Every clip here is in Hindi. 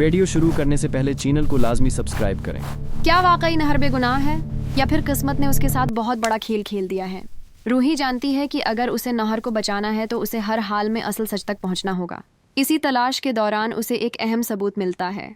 वीडियो शुरू करने से पहले चैनल को लाजमी सब्सक्राइब करें। क्या वाकई नहर बेगुनाह है या फिर किस्मत ने उसके साथ बहुत बड़ा खेल खेल दिया है? रूही जानती है कि अगर उसे नहर को बचाना है तो उसे हर हाल में असल सच तक पहुंचना होगा। इसी तलाश के दौरान उसे एक अहम सबूत मिलता है,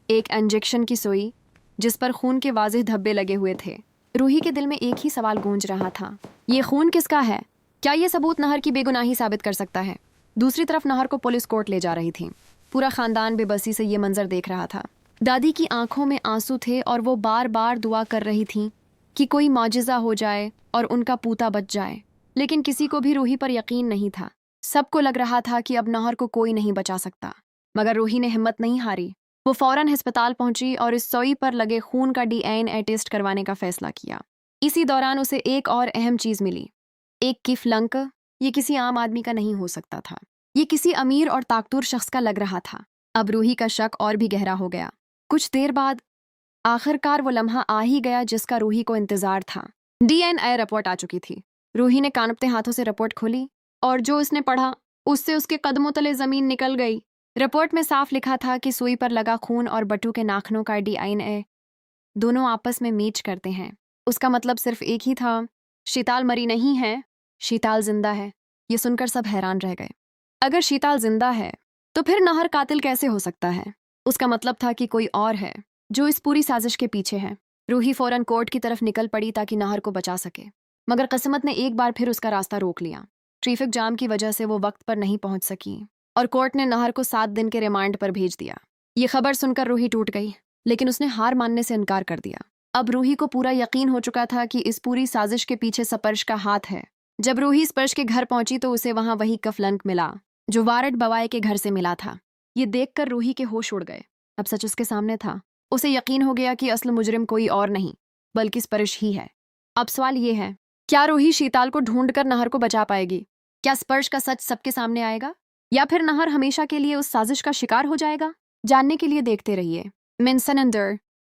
एक इंजेक्शन की सुई जिस पर खून के वाज़ेह धब्बे लगे हुए थे। रूही के दिल में एक ही सवाल गूंज रहा था, ये खून किसका है? क्या ये सबूत नहर की बेगुनाही साबित कर सकता है? दूसरी तरफ नहर को पुलिस कोर्ट ले जा रही थी। पूरा खानदान बेबसी से ये मंजर देख रहा था। दादी की आंखों में आंसू थे और वो बार बार दुआ कर रही थी कि कोई मौजिज़ा हो जाए और उनका पूता बच जाए। लेकिन किसी को भी रूही पर यकीन नहीं था। सबको लग रहा था कि अब नहर को कोई नहीं बचा सकता। मगर रूही ने हिम्मत नहीं हारी। वो फौरन अस्पताल पहुंची और इस सुई पर लगे खून का DNA टेस्ट करवाने का फैसला किया। इसी दौरान उसे एक और अहम चीज़ मिली, एक किफलंक। ये किसी आम आदमी का नहीं हो सकता था, ये किसी अमीर और ताकतवर शख्स का लग रहा था। अब रूही का शक और भी गहरा हो गया। कुछ देर बाद आखिरकार वो लम्हा आ ही गया जिसका रूही को इंतजार था। DNA रिपोर्ट आ चुकी थी। रूही ने कांपते हाथों से रिपोर्ट खोली और जो उसने पढ़ा उससे उसके कदमों तले जमीन निकल गई। रिपोर्ट में साफ लिखा था कि सुई पर लगा खून और बट्टू के नाखूनों का DNA दोनों आपस में मैच करते हैं। उसका मतलब सिर्फ एक ही था, शीताल मरी नहीं है, शीताल जिंदा है। ये सुनकर सब हैरान रह गए। अगर शीताल जिंदा है तो फिर नहर कातिल कैसे हो सकता है? उसका मतलब था कि कोई और है जो इस पूरी साजिश के पीछे है। रूही फौरन कोर्ट की तरफ निकल पड़ी ताकि नहर को बचा सके। मगर किस्मत ने एक बार फिर उसका रास्ता रोक लिया। ट्रैफिक जाम की वजह से वो वक्त पर नहीं पहुंच सकी और कोर्ट ने नहर को 7 दिन के रिमांड पर भेज दिया। ये खबर सुनकर रूही टूट गई, लेकिन उसने हार मानने से इनकार कर दिया। अब रूही को पूरा यकीन हो चुका था कि इस पूरी साजिश के पीछे स्पर्श का हाथ है। जब रूही स्पर्श के घर पहुंची तो उसे वहां वही कफलंक मिला जो वारट बवाए के घर से मिला था। ये देखकर रूही के होश उड़ गए। अब सच उसके सामने था। उसे यकीन हो गया कि असल मुजरिम कोई और नहीं बल्कि स्पर्श ही है। अब सवाल ये है, क्या रूही शीताल को ढूंढकर नहर को बचा पाएगी? क्या स्पर्श का सच सबके सामने आएगा या फिर नहर हमेशा के लिए उस साजिश का शिकार हो जाएगा? जानने के लिए देखते रहिए मिन्सन एंडर